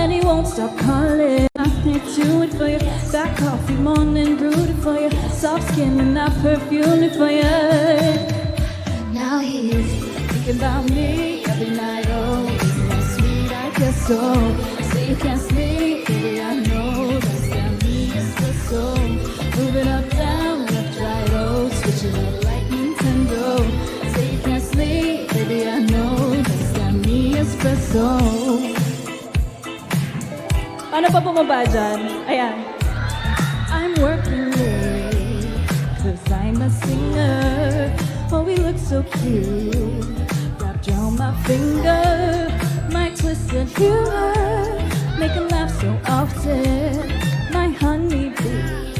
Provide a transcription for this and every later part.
and he won't stop calling. I do it for you, that coffee morning brewed it for you, soft skin and I perfume it for you. Now he's thinking about me every night, oh, isn't that sweet, I guess so. Say you can't sleep, baby, I know, that's got me espresso. Move it up, down, left, right, oh, switch it up like Nintendo. Say you can't sleep, baby, I know, that's got me espresso. Paano pa bumaba dyan? Ayan. I'm working late, 'cause I'm a singer. Oh, we look so cute, wrapped around my finger. My twisted humor, make 'em laugh so often. My honey bee,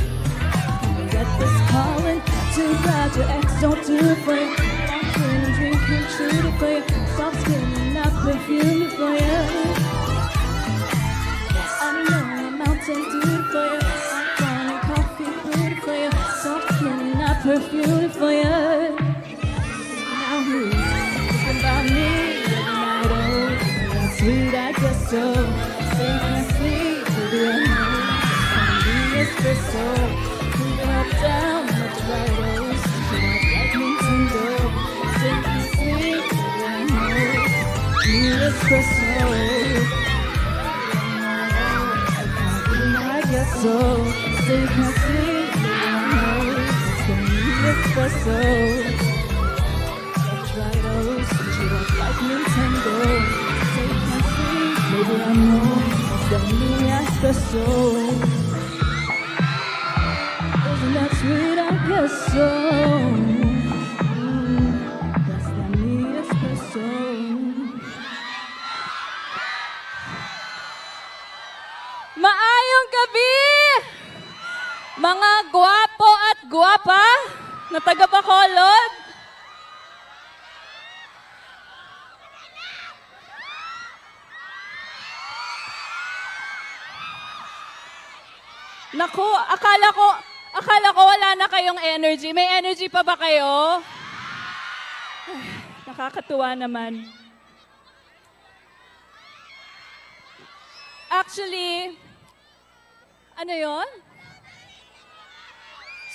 get this calling. Too bad your ex don't do it for you. I'm feeling drink and shoot it for you. Soft skin and I perfume it for you. I know a mountain dew for you. I'm calling coffee brewed it for you. Soft skin and I perfume it for you. Now who's thinking about me every night? Oh, that's sweet, I guess so. Say you can't sleep, baby, I know. It's gonna be espresso. Moving up, down, left, right, oh, switching up like Nintendo. Say you can't sleep, baby, I know. Need espresso. I guess so. Say you can't sleep, baby, I know. It's gonna need espresso. Left, right, oh, switch it up like Nintendo. Say you can't sleep, baby, I know. It's gonna need espresso. Isn't that sweet? I guess so. That's the need espresso. Maayong gabi! Mga gwapo at gwapa na taga Bacolod. Naku, akala ko wala na kayong energy. May energy pa ba kayo? Ay, nakakatuwa naman. Actually, ano yon?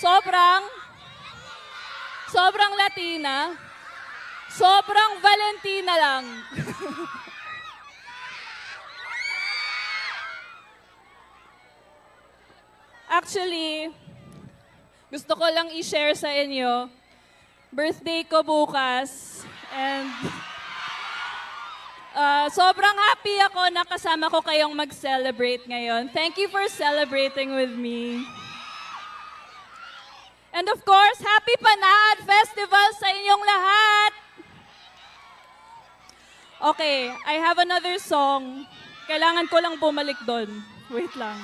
Sobrang Latina. Sobrang Valentina lang. Actually, gusto ko lang i-share sa inyo, birthday ko bukas, and sobrang happy ako na kasama ko kayong mag-celebrate ngayon. Thank you for celebrating with me. And of course, Happy Panad Festival sa inyong lahat! Okay, I have another song. Kailangan ko lang bumalik doon. Wait lang.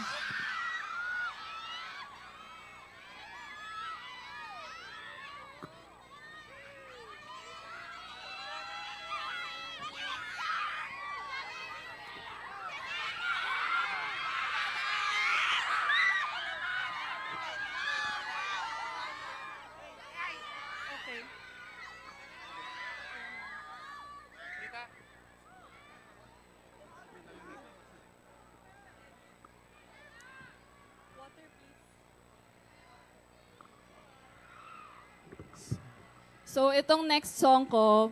So, itong next song ko,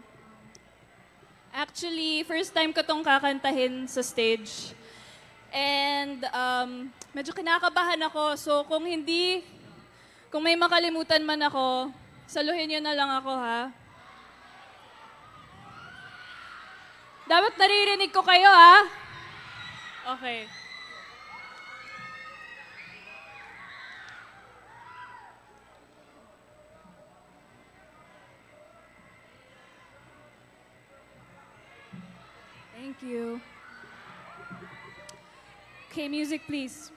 actually, first time ko itong kakantahin sa stage. And medyo kinakabahan ako. So, kung may makalimutan man ako, saluhin niyo na lang ako, ha? Dapat naririnig ko kayo, ha? Okay. Thank you. Okay, music, please.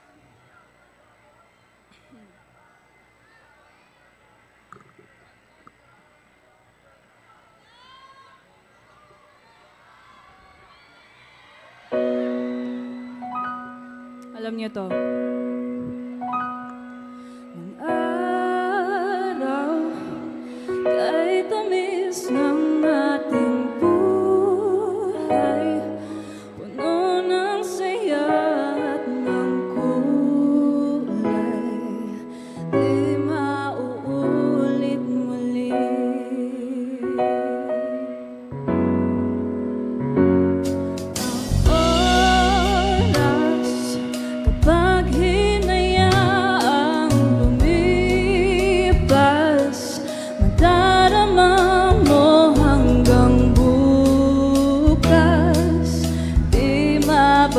Alam niyo to. Ang araw, kay tamis ng ating buhay, puno ng saya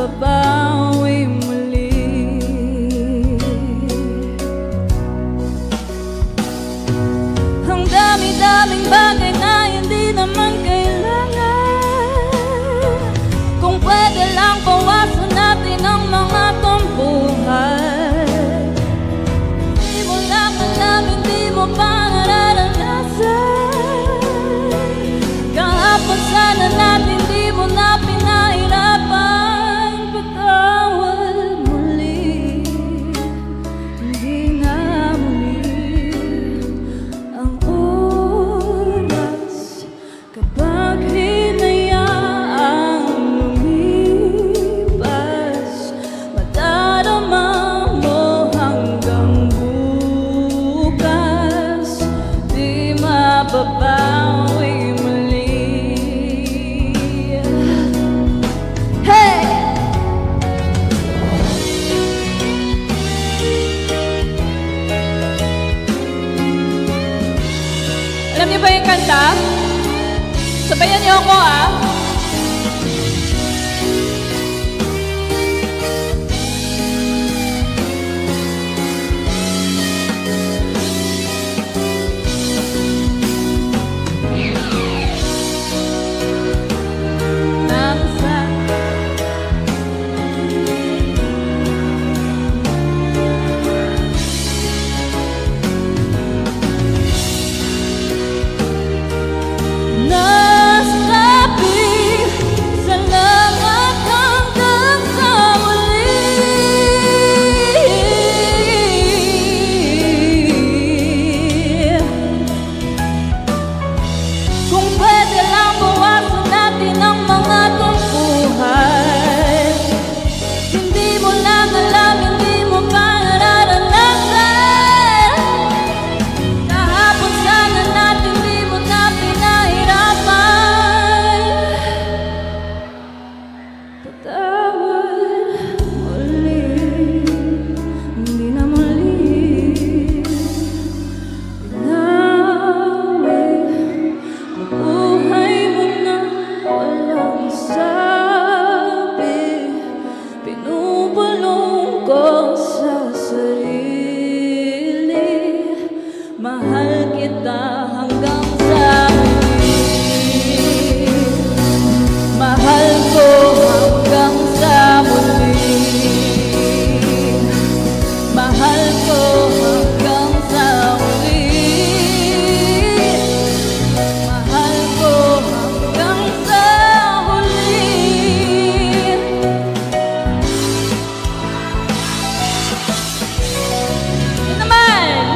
mababawi muli. Ang dami-daming bagay na hindi naman kailangan. Kung pwede lang bawasan natin ang mga tampuhan. Di mo lang alam, hindi mo pa nararanasan. Kahapon sana natin di mo na pinahirapan. Patawad muli, hindi na muli ang oras kapag hinayaang lumipas. Madarama mo hanggang bukas, di mababawi muli. Hey! Alam niyo ba yung kanta? Sabayan niyo ako, ah. Nasa nasabi salamat hanggang sa muli. Kung pwede lang bawasan natin ang mga tampuhan. Hindi mo lang alam, hindi mo pa nararanasan. Kahapon sana natin di mo na pinahirapan. Patawad muli, hindi na muli. Pinawi ang buhay mo na walang sabi. Pinupulong ko sa sarili. Mahal kita hanggang sa huli. Mahal ko hanggang sa muli. Mahal ko hanggang sa muli. Mahal ko hanggang sa huli. Yun naman!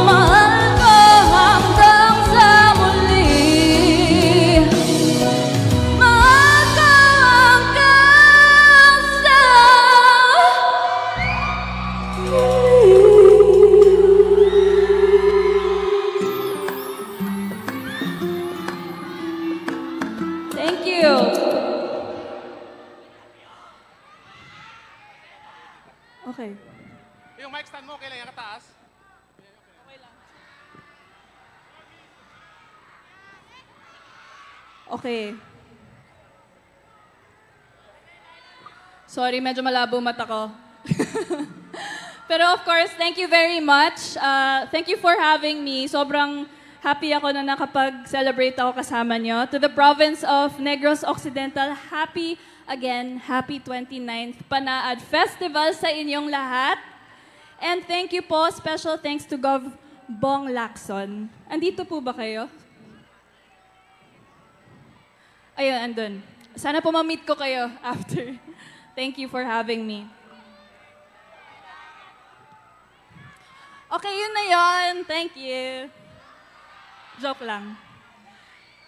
Mahal ko hanggang sa muli. Mahal ko hanggang sa muli. Thank you. Okay. Yung mic stand mo, kailangan kataas. Okay. Sorry, medyo malabo mata ko. Pero of course, thank you very much. Thank you for having me. Sobrang happy ako na nakapag-celebrate ako kasama nyo. To the province of Negros Occidental, happy 29th Panaad Festival sa inyong lahat. And thank you po, special thanks to Gov. Bong Lacson. Andito po ba kayo? Ayun, andun. Sana po ma-meet ko kayo after. Thank you for having me. Okay, yun na yun. Thank you. Joke lang.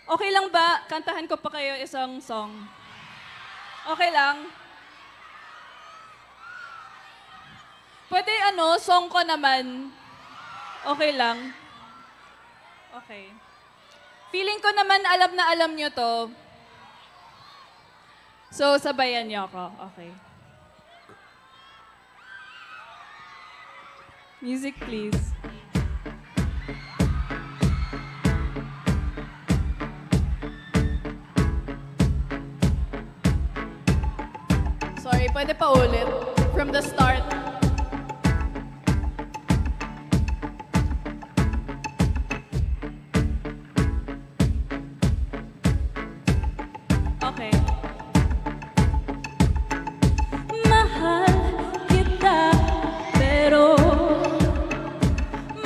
Okay lang ba? Kantahan ko pa kayo isang song. Okay lang? Pwede song ko naman. Okay lang? Okay. Feeling ko naman alam na alam nyo to. So, sabayan niyo ako. Okay. Music, please. Okay, pwede pa ulit. From the start. Okay. Mahal kita, pero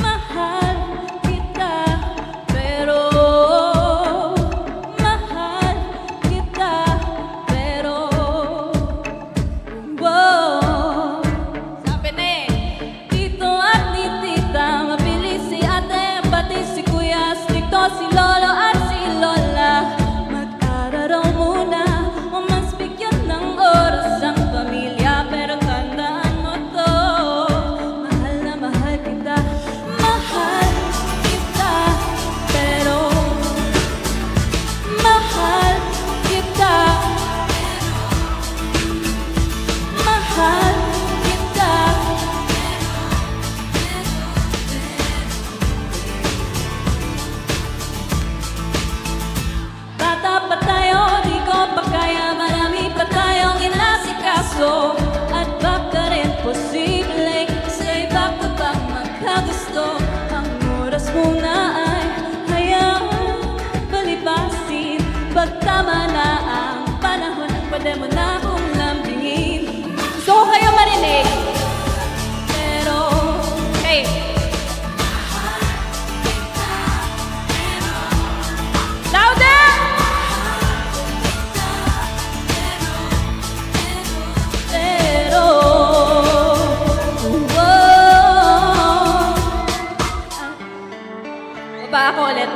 mahal kita, pero mahal kita, pero wow. Sabi na eh. Tito at ni tita, mabilis si ate, pati si kuya, stricto si lolo at si lola. Mag-aral muna, o mas bigyan ng oras ang pamilya, pero tandaan mo to, mahal na mahal kita, mahal kita, pero mahal kita, mahal kita. Bata pa tayo, di ko pa kaya, marami pa tayong inasikaso. At baka rin posible sa iba ko pang magkagusto. Ang oras muna ay hayaan palipasin. Pagtama na ang panahon, pwede mo na akong lambingin. Gusto ko kayo marinig, pero Hey, louder! Pero, wow. baba ako ulit.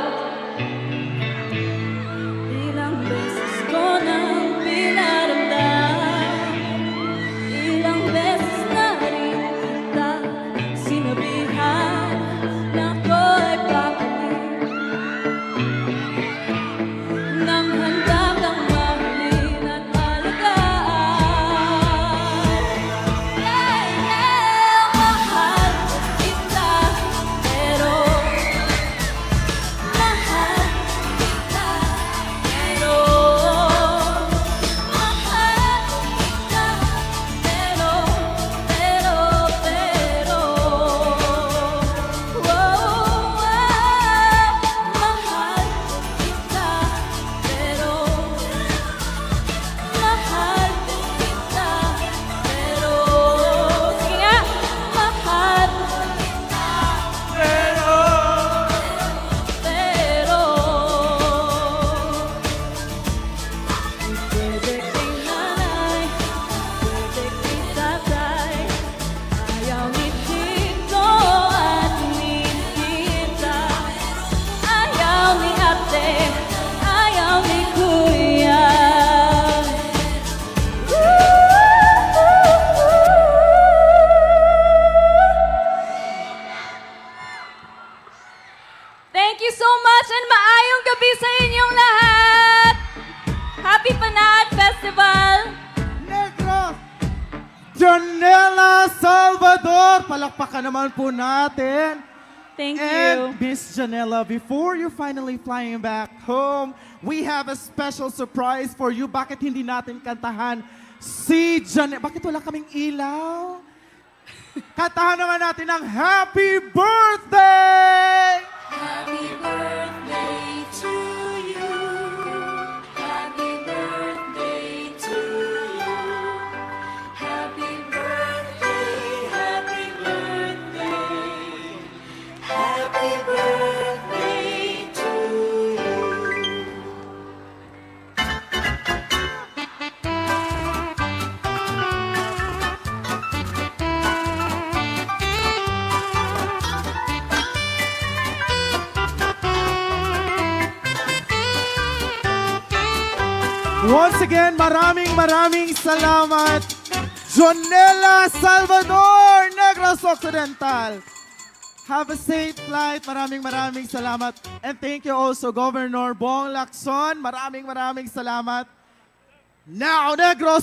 Ilang beses ko nang pinaramdam, ilang beses na rin kita sinabihan na ako'y papalit. Nang handa kang mahalin at alagaan. Yeah, yeah, mahal kita, pero mahal kita, pero mahal kita, pero wow, mahal kita, pero mahal kita, pero sige nga, mahal kita, pero pwede kay nanay, pwede kay tatay, ayaw ni tito at ni tita, ayaw ni ate, ayaw ni kuya. Thank you so much and maayong gabi sa inyong lahat! Happy Panat Festival! Negros! Janela Salvador! Palakpakan naman po natin. Thank And you. Miss Janela, before you're finally flying back home, we have a special surprise for you. Bakit hindi natin kantahan si Janela? Bakit wala kaming ilaw? Kantahan naman natin ang Happy Birthday! Happy birthday to you. Happy birthday to you. Happy birthday, happy birthday. Happy birthday to you. Once again, maraming salamat. Jonella Salvador, Negros Occidental. Have a safe flight. Maraming salamat. And thank you also, Governor Bong Lacson. Maraming salamat. Now, Negros